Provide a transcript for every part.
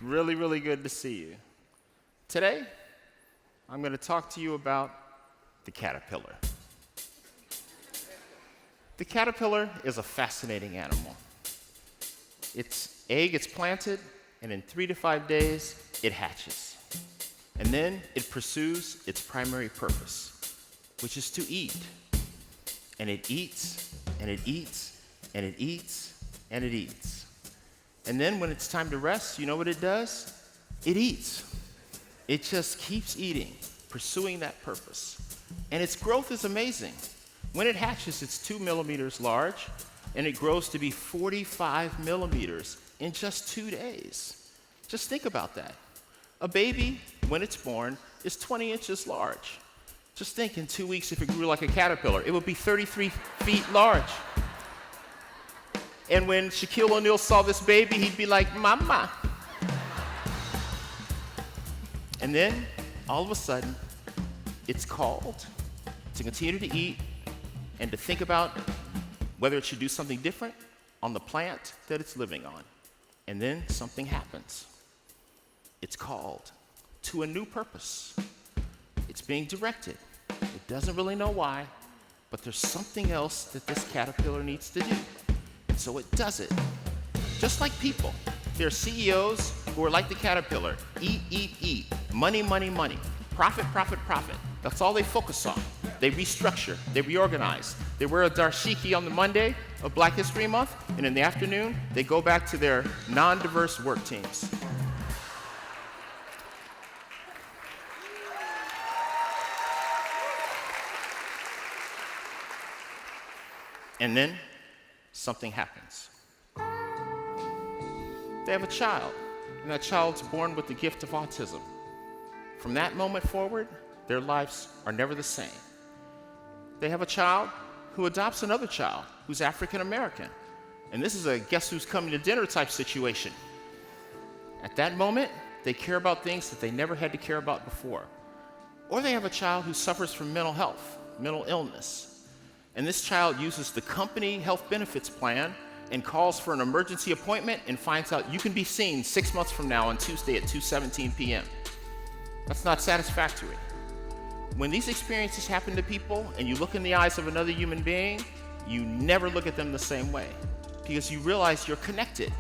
Really, really good to see you. Today, I'm going to talk to you about the caterpillar. The caterpillar is a fascinating animal. Its egg gets planted, and in 3 to 5 days, it hatches. And then it pursues its primary purpose, which is to eat. And it eats, and it eats, and it eats, and it eats. And then when it's time to rest, you know what it does? It eats. It just keeps eating, pursuing that purpose. And its growth is amazing. When it hatches, it's 2 millimeters large, and it grows to be 45 millimeters in just 2 days. Just think about that. A baby, when it's born, is 20 inches large. Just think in 2 weeks, if it grew like a caterpillar, it would be 33 feet large. And when Shaquille O'Neal saw this baby, he'd be like, "Mama." And then, all of a sudden, it's called to continue to eat and to think about whether it should do something different on the plant that it's living on. And then something happens. It's called to a new purpose. It's being directed. It doesn't really know why, but there's something else that this caterpillar needs to do. And so it does it. Just like people, there are CEOs who are like the caterpillar. Eat, eat, eat. Money, money, money. Profit, profit, profit. That's all they focus on. They restructure. They reorganize. They wear a dashiki on the Monday of Black History Month, and in the afternoon, they go back to their non-diverse work teams. And then something happens. They have a child, and that child's born with the gift of autism. From that moment forward, their lives are never the same. They have a child who adopts another child who's African American. And this is a guess who's coming to dinner type situation. At that moment, they care about things that they never had to care about before. Or they have a child who suffers from mental health, mental illness. And this child uses the company health benefits plan and calls for an emergency appointment and finds out you can be seen 6 months from now on Tuesday at 2:17 p.m. That's not satisfactory. When these experiences happen to people and you look in the eyes of another human being, you never look at them the same way because you realize you're connected.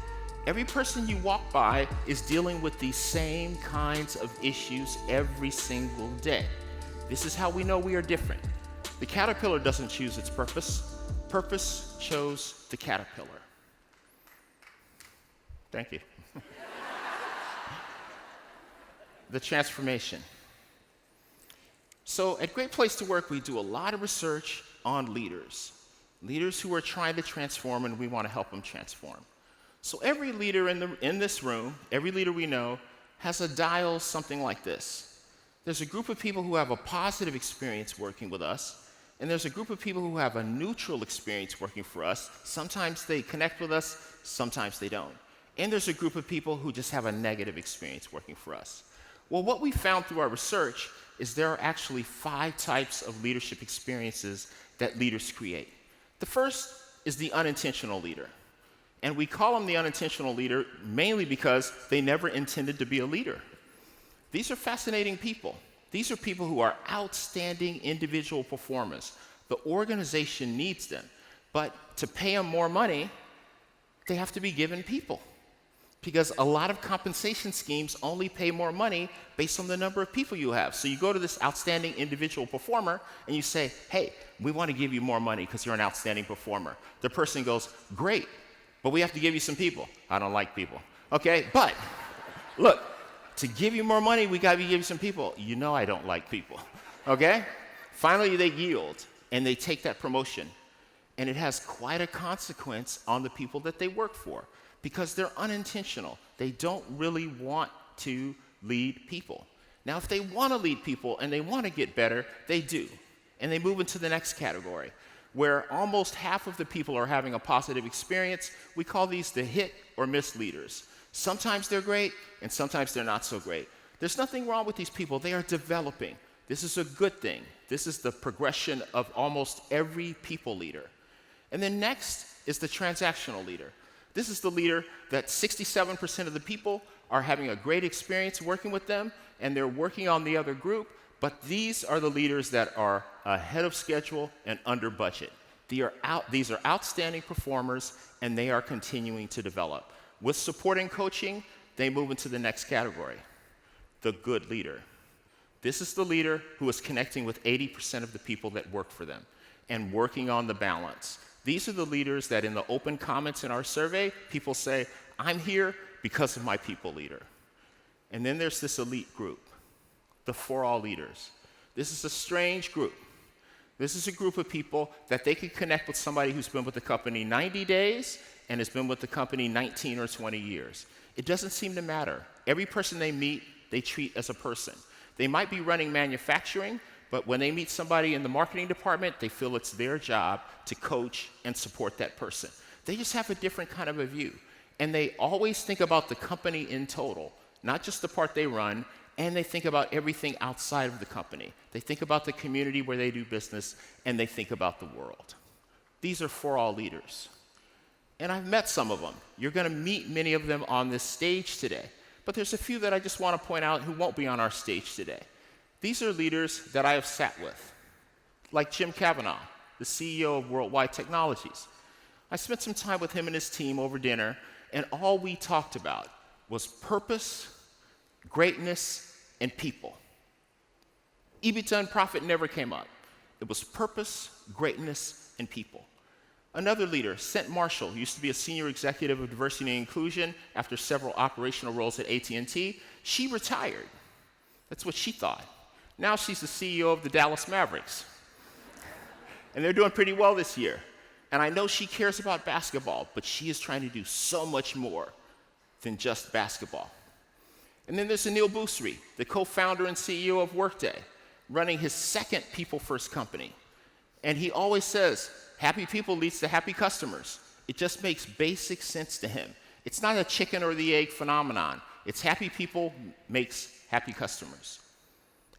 Every person you walk by is dealing with these same kinds of issues every single day. This is how we know we are different. The caterpillar doesn't choose its purpose. Purpose chose the caterpillar. Thank you. The transformation. So at Great Place to Work, we do a lot of research on leaders who are trying to transform, and we want to help them transform. So every leader in this room, every leader we know, has a dial something like this. There's a group of people who have a positive experience working with us, and there's a group of people who have a neutral experience working for us. Sometimes they connect with us, sometimes they don't. And there's a group of people who just have a negative experience working for us. Well, what we found through our research is there are actually 5 types of leadership experiences that leaders create. The first is the unintentional leader. And we call them the unintentional leader mainly because they never intended to be a leader. These are fascinating people. These are people who are outstanding individual performers. The organization needs them. But to pay them more money, they have to be given people. Because a lot of compensation schemes only pay more money based on the number of people you have. So you go to this outstanding individual performer and you say, "Hey, we want to give you more money because you're an outstanding performer." The person goes, "Great, but we have to give you some people." "I don't like people." "Okay, but look, to give you more money, we got to give you some people." "You know I don't like people." Okay? Finally, they yield and they take that promotion. And it has quite a consequence on the people that they work for because they're unintentional. They don't really want to lead people. Now, if they want to lead people and they want to get better, they do. And they move into the next category, where almost half of the people are having a positive experience. We call these the hit or miss leaders. Sometimes they're great, and sometimes they're not so great. There's nothing wrong with these people. They are developing. This is a good thing. This is the progression of almost every people leader. And then next is the transactional leader. This is the leader that 67% of the people are having a great experience working with them, and they're working on the other group, but these are the leaders that are ahead of schedule and under budget. These are outstanding performers, and they are continuing to develop. With support and coaching, they move into the next category, the good leader. This is the leader who is connecting with 80% of the people that work for them and working on the balance. These are the leaders that in the open comments in our survey, people say, I'm here because of my people leader. And then there's this elite group, the for all leaders. This is a strange group. This is a group of people that they can connect with somebody who's been with the company 90 days and has been with the company 19 or 20 years. It doesn't seem to matter. Every person they meet, they treat as a person. They might be running manufacturing, but when they meet somebody in the marketing department, they feel it's their job to coach and support that person. They just have a different kind of a view. And they always think about the company in total, not just the part they run, and they think about everything outside of the company. They think about the community where they do business, and they think about the world. These are for all leaders. And I've met some of them. You're going to meet many of them on this stage today. But there's a few that I just want to point out who won't be on our stage today. These are leaders that I have sat with, like Jim Kavanaugh, the CEO of Worldwide Technologies. I spent some time with him and his team over dinner, and all we talked about was purpose, greatness, and people. EBITDA and profit never came up. It was purpose, greatness, and people. Another leader, Sent Marshall, used to be a senior executive of diversity and inclusion after several operational roles at AT&T. She retired. That's what she thought. Now she's the CEO of the Dallas Mavericks. And they're doing pretty well this year. And I know she cares about basketball, but she is trying to do so much more than just basketball. And then there's Anil Bousri, the co-founder and CEO of Workday, running his second people-first company. And he always says, happy people leads to happy customers. It just makes basic sense to him. It's not a chicken or the egg phenomenon. It's happy people makes happy customers.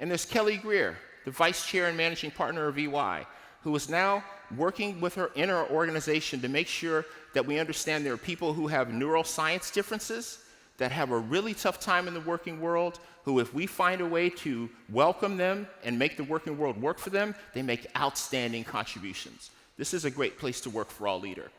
And there's Kelly Greer, the vice chair and managing partner of EY, who is now working with her in our organization to make sure that we understand there are people who have neuroscience differences, that have a really tough time in the working world, who if we find a way to welcome them and make the working world work for them, they make outstanding contributions. This is a great place to work for all leader.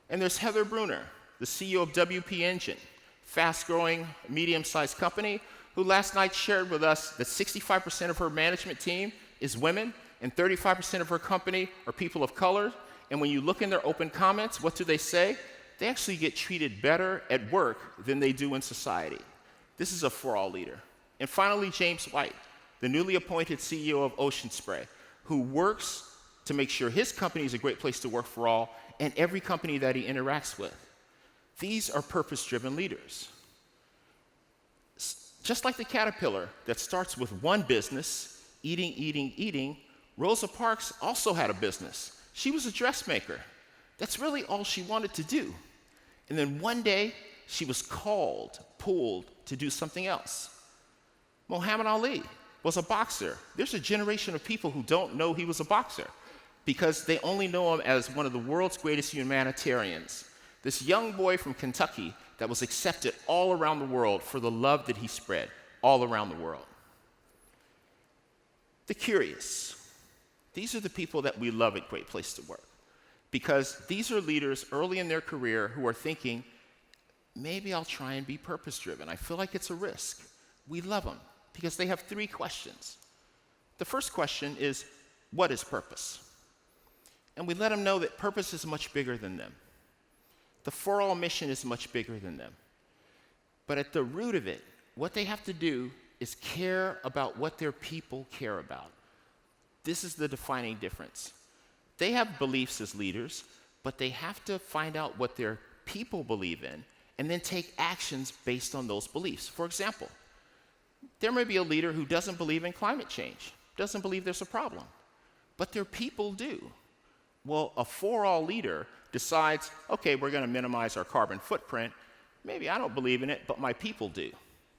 And there's Heather Bruner, the CEO of WP Engine, fast-growing, medium-sized company, who last night shared with us that 65% of her management team is women, and 35% of her company are people of color. And when you look in their open comments, what do they say? They actually get treated better at work than they do in society. This is a for-all leader. And finally, James White, the newly appointed CEO of Ocean Spray, who works to make sure his company is a great place to work for all, and every company that he interacts with. These are purpose-driven leaders. Just like the caterpillar that starts with one business, eating, eating, eating, Rosa Parks also had a business. She was a dressmaker. That's really all she wanted to do. And then one day, she was pulled to do something else. Muhammad Ali was a boxer. There's a generation of people who don't know he was a boxer because they only know him as one of the world's greatest humanitarians. This young boy from Kentucky that was accepted all around the world for the love that he spread all around the world. The curious. These are the people that we love at Great Place to Work because these are leaders early in their career who are thinking, maybe I'll try and be purpose-driven. I feel like it's a risk. We love them because they have three questions. The first question is, what is purpose? And we let them know that purpose is much bigger than them. The for-all mission is much bigger than them. But at the root of it, what they have to do is care about what their people care about. This is the defining difference. They have beliefs as leaders, but they have to find out what their people believe in and then take actions based on those beliefs. For example, there may be a leader who doesn't believe in climate change, doesn't believe there's a problem, but their people do. Well, a for-all leader decides, okay, we're going to minimize our carbon footprint. Maybe I don't believe in it, but my people do.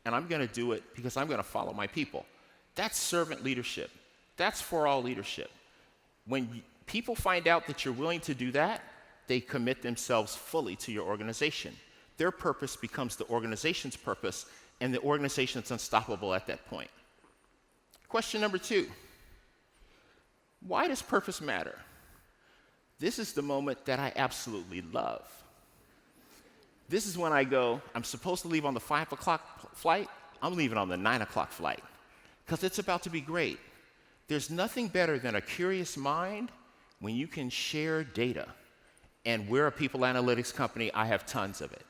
And I'm going to do it because I'm going to follow my people. That's servant leadership. That's for-all leadership. When people find out that you're willing to do that, they commit themselves fully to your organization. their purpose becomes the organization's purpose, and the organization is unstoppable at that point. Question number 2. Why does purpose matter? This is the moment that I absolutely love. This is when I go, I'm supposed to leave on the 5 o'clock flight, I'm leaving on the 9 o'clock flight, because it's about to be great. There's nothing better than a curious mind when you can share data. And we're a people analytics company, I have tons of it.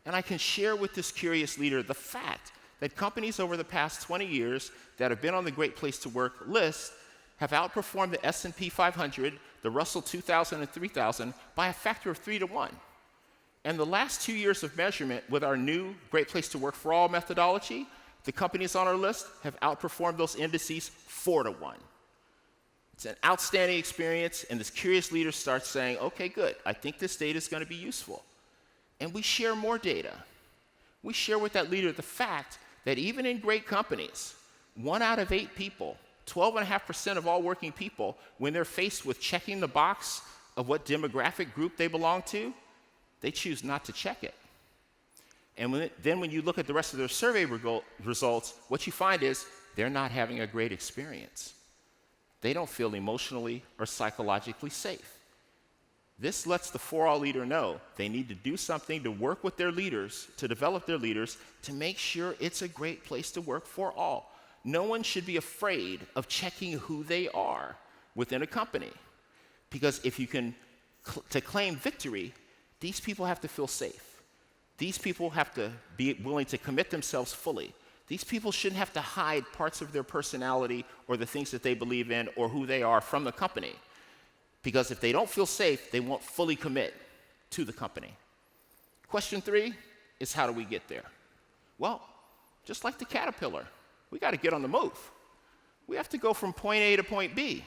And I can share with this curious leader the fact that companies over the past 20 years that have been on the Great Place to Work list have outperformed the S&P 500, the Russell 2000 and 3000 by a factor of 3 to 1. And the last 2 years of measurement with our new Great Place to Work for All methodology, the companies on our list have outperformed those indices 4 to 1. It's an outstanding experience, and this curious leader starts saying, okay, good, I think this data is going to be useful. And we share more data. We share with that leader the fact that even in great companies, 1 out of 8 people, 12.5% of all working people, when they're faced with checking the box of what demographic group they belong to, they choose not to check it. And then when you look at the rest of their survey results, what you find is they're not having a great experience. They don't feel emotionally or psychologically safe. This lets the 4All leader know they need to do something to work with their leaders, to develop their leaders, to make sure it's a great place to work for all. No one should be afraid of checking who they are within a company. Because if you can, to claim victory, these people have to feel safe. These people have to be willing to commit themselves fully. These people shouldn't have to hide parts of their personality or the things that they believe in or who they are from the company. Because if they don't feel safe, they won't fully commit to the company. Question 3 is, how do we get there? Well, just like the caterpillar, we got to get on the move. We have to go from point A to point B.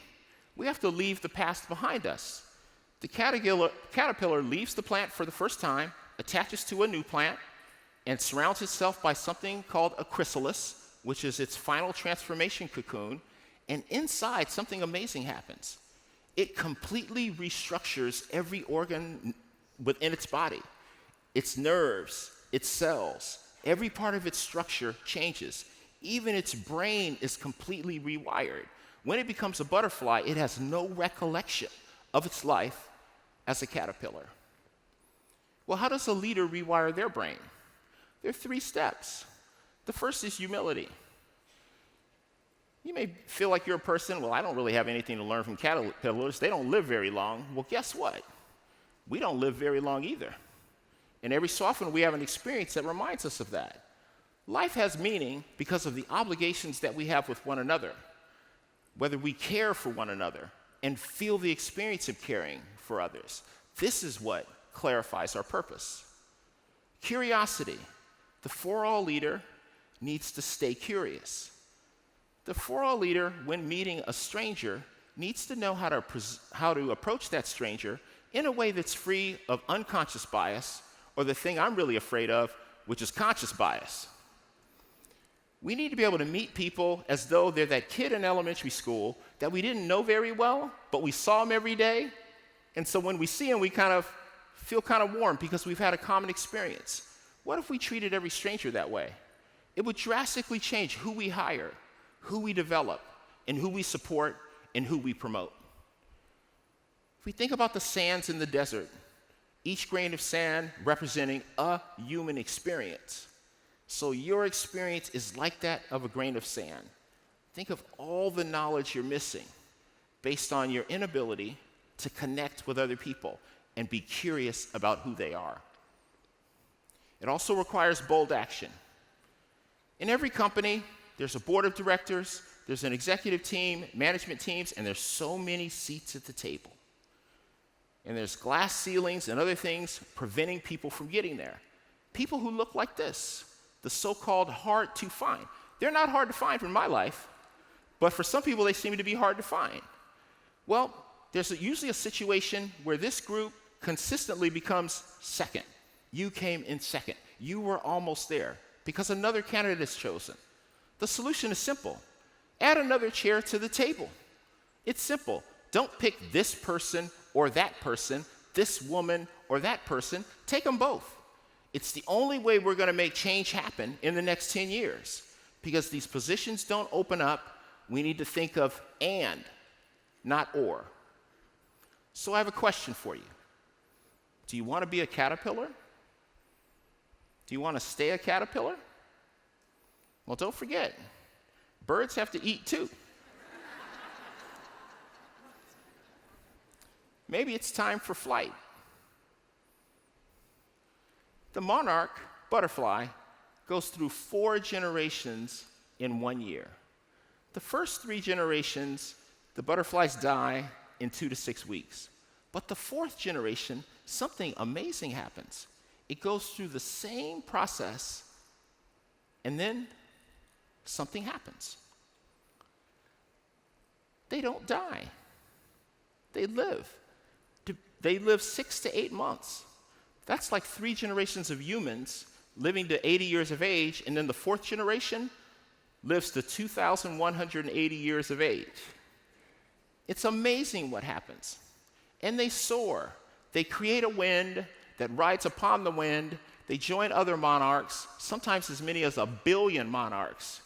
We have to leave the past behind us. The caterpillar leaves the plant for the first time, attaches to a new plant, and surrounds itself by something called a chrysalis, which is its final transformation cocoon, and inside something amazing happens. It completely restructures every organ within its body. Its nerves, its cells, every part of its structure changes. Even its brain is completely rewired. When it becomes a butterfly, it has no recollection of its life as a caterpillar. Well, how does a leader rewire their brain? There are 3 steps. The first is humility. You may feel like you're a person, well, I don't really have anything to learn from caterpillars. They don't live very long. Well, guess what? We don't live very long either. And every so often we have an experience that reminds us of that. Life has meaning because of the obligations that we have with one another, whether we care for one another and feel the experience of caring for others. This is what clarifies our purpose. Curiosity. The 4All leader needs to stay curious. The 4All leader, when meeting a stranger, needs to know how to approach that stranger in a way that's free of unconscious bias, or the thing I'm really afraid of, which is conscious bias. We need to be able to meet people as though they're that kid in elementary school that we didn't know very well, but we saw them every day. And so when we see them, we kind of feel kind of warm because we've had a common experience. What if we treated every stranger that way? It would drastically change who we hire, who we develop, and who we support, and who we promote. If we think about the sands in the desert, each grain of sand representing a human experience. So your experience is like that of a grain of sand. Think of all the knowledge you're missing based on your inability to connect with other people and be curious about who they are. It also requires bold action. In every company, there's a board of directors, there's an executive team, management teams, and there's so many seats at the table. And there's glass ceilings and other things preventing people from getting there. People who look like this, the so-called hard to find. They're not hard to find in my life, but for some people, they seem to be hard to find. Well, there's usually a situation where this group consistently becomes second. You came in second. You were almost there because another candidate is chosen. The solution is simple. Add another chair to the table. It's simple. Don't pick this person or that person, this woman or that person. Take them both. It's the only way we're going to make change happen in the next 10 years. Because these positions don't open up, we need to think of and, not or. So I have a question for you. Do you want to be a caterpillar? Do you want to stay a caterpillar? Well, don't forget, birds have to eat too. Maybe it's time for flight. The monarch butterfly goes through 4 generations in 1 year. The first 3 generations, the butterflies die in 2 to 6 weeks. But the 4th generation, something amazing happens. It goes through the same process, and then something happens. They don't die. They live. They live 6 to 8 months. That's like 3 generations of humans living to 80 years of age, and then the 4th generation lives to 2,180 years of age. It's amazing what happens. And they soar. They create a wind that rides upon the wind. They join other monarchs, sometimes as many as 1 billion monarchs.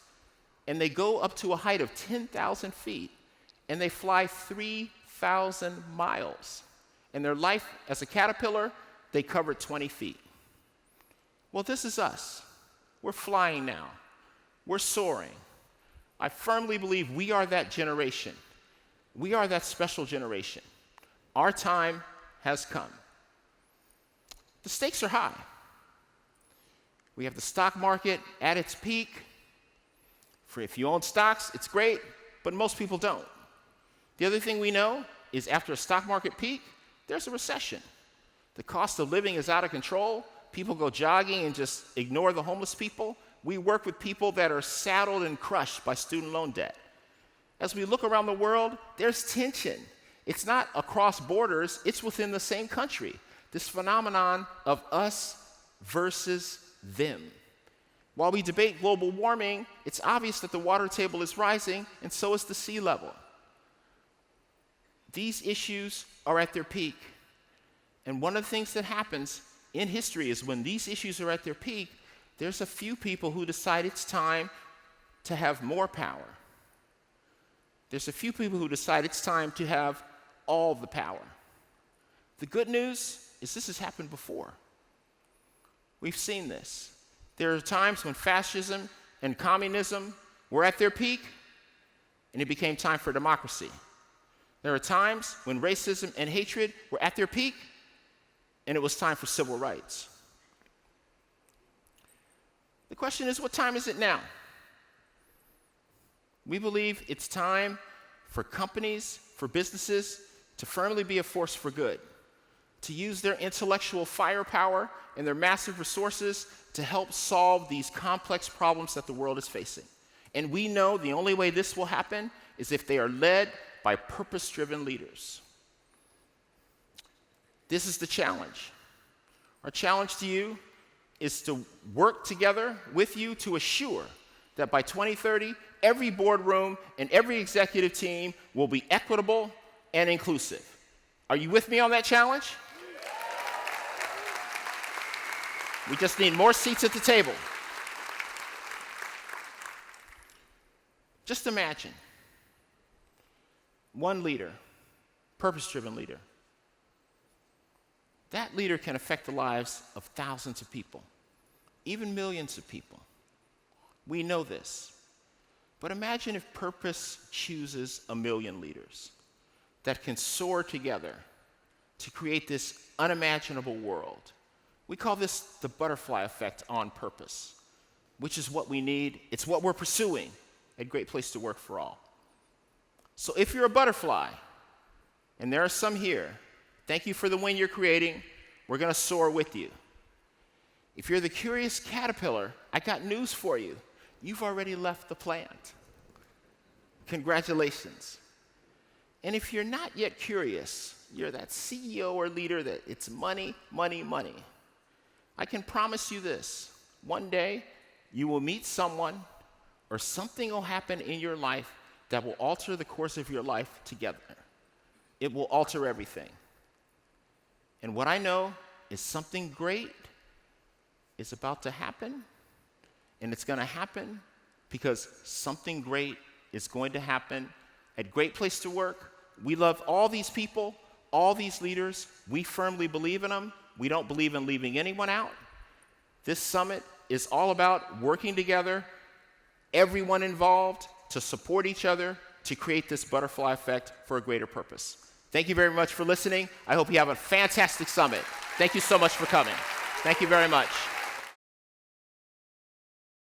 And they go up to a height of 10,000 feet, and they fly 3,000 miles. In their life as a caterpillar, they covered 20 feet. Well, this is us. We're flying now. We're soaring. I firmly believe we are that generation. We are that special generation. Our time has come. The stakes are high. We have the stock market at its peak. If you own stocks, it's great, but most people don't. The other thing we know is after a stock market peak, there's a recession. The cost of living is out of control. People go jogging and just ignore the homeless people. We work with people that are saddled and crushed by student loan debt. As we look around the world, there's tension. It's not across borders, it's within the same country. This phenomenon of us versus them. While we debate global warming, it's obvious that the water table is rising, and so is the sea level. These issues are at their peak. And one of the things that happens in history is when these issues are at their peak, there's a few people who decide it's time to have more power. There's a few people who decide it's time to have all the power. The good news is this has happened before. We've seen this. There are times when fascism and communism were at their peak, and it became time for democracy. There are times when racism and hatred were at their peak, and it was time for civil rights. The question is, what time is it now? We believe it's time for companies, for businesses, to firmly be a force for good, to use their intellectual firepower and their massive resources to help solve these complex problems that the world is facing. And we know the only way this will happen is if they are led by purpose-driven leaders. This is the challenge. Our challenge to you is to work together with you to assure that by 2030, every boardroom and every executive team will be equitable and inclusive. Are you with me on that challenge? We just need more seats at the table. Just imagine one leader, purpose-driven leader. That leader can affect the lives of thousands of people, even millions of people. We know this. But imagine if purpose chooses 1 million leaders that can soar together to create this unimaginable world. We call this the butterfly effect on purpose, which is what we need. It's what we're pursuing at Great Place to Work for All. So if you're a butterfly, and there are some here, thank you for the wind you're creating. We're going to soar with you. If you're the curious caterpillar, I got news for you. You've already left the plant. Congratulations. And if you're not yet curious, you're that CEO or leader that it's money, money, money. I can promise you this. One day, you will meet someone or something will happen in your life that will alter the course of your life together. It will alter everything. And what I know is something great is about to happen, and it's going to happen because something great is going to happen at Great Place to Work. We love all these people, all these leaders. We firmly believe in them. We don't believe in leaving anyone out. This summit is all about working together, everyone involved, to support each other, to create this butterfly effect for a greater purpose. Thank you very much for listening. I hope you have a fantastic summit. Thank you so much for coming. Thank you very much.